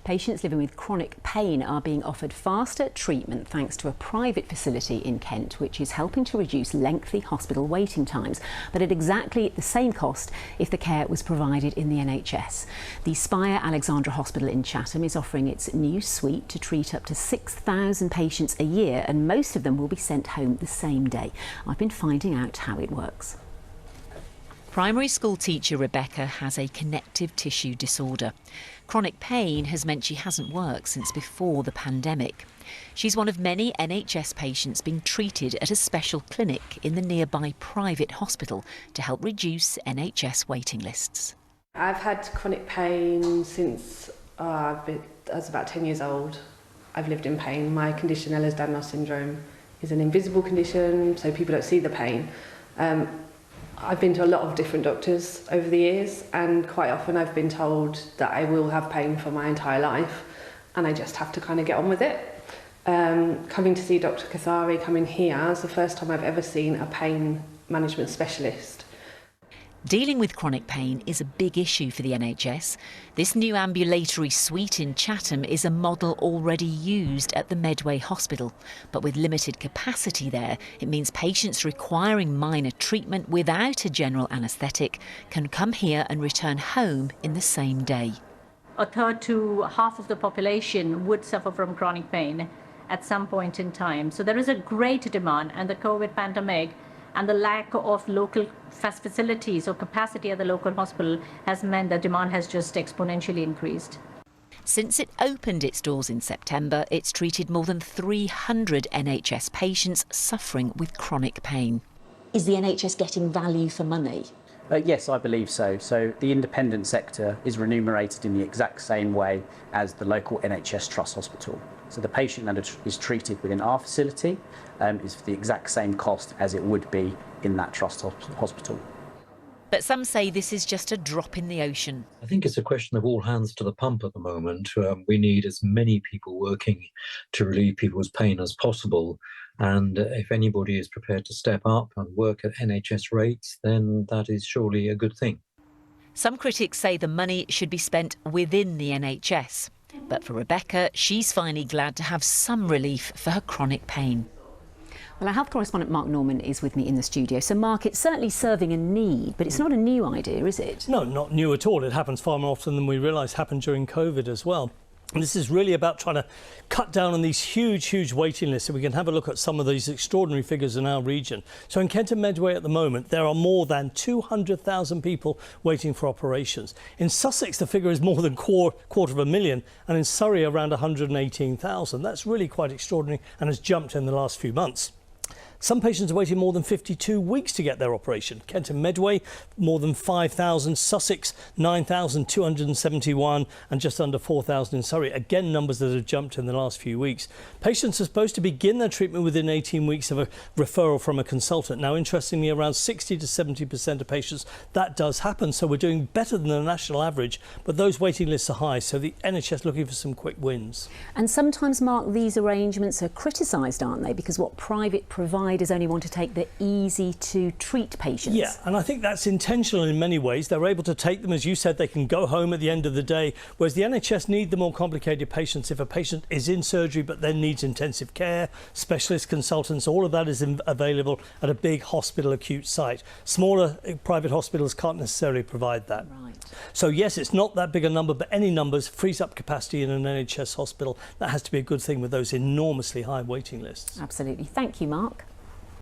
Patients living with chronic pain are being offered faster treatment thanks to a private facility in Kent, which is helping to reduce lengthy hospital waiting times, but at exactly the same cost if the care was provided in the NHS. The Spire Alexandra Hospital in Chatham is offering its new suite to treat up to 6,000 patients a year, and most of them will be sent home the same day. I've been finding out how it works. Primary school teacher Rebecca has a connective tissue disorder. Chronic pain has meant she hasn't worked since before the pandemic. She's one of many NHS patients being treated at a special clinic in the nearby private hospital to help reduce NHS waiting lists. I've had chronic pain since I was about 10 years old. I've lived in pain. My condition, Ehlers-Danlos Syndrome, is an invisible condition, so people don't see the pain. I've been to a lot of different doctors over the years, and quite often I've been told that I will have pain for my entire life, and I just have to kind of get on with it. Coming to see Dr. Kathari, coming here, is the first time I've ever seen a pain management specialist. Dealing with chronic pain is a big issue for the NHS. This new ambulatory suite in Chatham is a model already used at the Medway Hospital. But with limited capacity there, it means patients requiring minor treatment without a general anaesthetic can come here and return home in the same day. A third to half of the population would suffer from chronic pain at some point in time. So there is a great demand, and the COVID pandemic and the lack of local facilities or capacity at the local hospital has meant that demand has just exponentially increased. Since it opened its doors in September, it's treated more than 300 NHS patients suffering with chronic pain. Is the NHS getting value for money? Yes, I believe so. So the independent sector is remunerated in the exact same way as the local NHS Trust Hospital. So the patient that is treated within our facility is for the exact same cost as it would be in that Trust Hospital. But some say this is just a drop in the ocean. I think it's a question of all hands to the pump at the moment. We need as many people working to relieve people's pain as possible. And if anybody is prepared to step up and work at NHS rates, then that is surely a good thing. Some critics say the money should be spent within the NHS. But for Rebecca, she's finally glad to have some relief for her chronic pain. Well, our health correspondent Mark Norman is with me in the studio. So, Mark, it's certainly serving a need, but it's not a new idea, is it? No, not new at all. It happens far more often than we realise happened during COVID as well. And this is really about trying to cut down on these huge waiting lists, so we can have a look at some of these extraordinary figures in our region. So in Kent and Medway at the moment, there are more than 200,000 people waiting for operations. In Sussex, the figure is more than quarter of a million, and in Surrey, around 118,000. That's really quite extraordinary and has jumped in the last few months. Some patients are waiting more than 52 weeks to get their operation. Kent and Medway, more than 5,000. Sussex, 9,271, and just under 4,000 in Surrey. Again, numbers that have jumped in the last few weeks. Patients are supposed to begin their treatment within 18 weeks of a referral from a consultant. Now, interestingly, around 60 to 70% of patients, that does happen. So we're doing better than the national average, but those waiting lists are high. So the NHS looking for some quick wins. And sometimes, Mark, these arrangements are criticised, aren't they? Because what private providers only want to take the easy-to-treat patients. Yeah, and I think that's intentional in many ways. They're able to take them, as you said, they can go home at the end of the day, whereas the NHS need the more complicated patients. If a patient is in surgery but then needs intensive care, specialist consultants, all of that is available at a big hospital acute site. Smaller private hospitals can't necessarily provide that. Right. So yes, it's not that big a number, but any numbers frees up capacity in an NHS hospital. That has to be a good thing with those enormously high waiting lists. Absolutely. Thank you, Mark.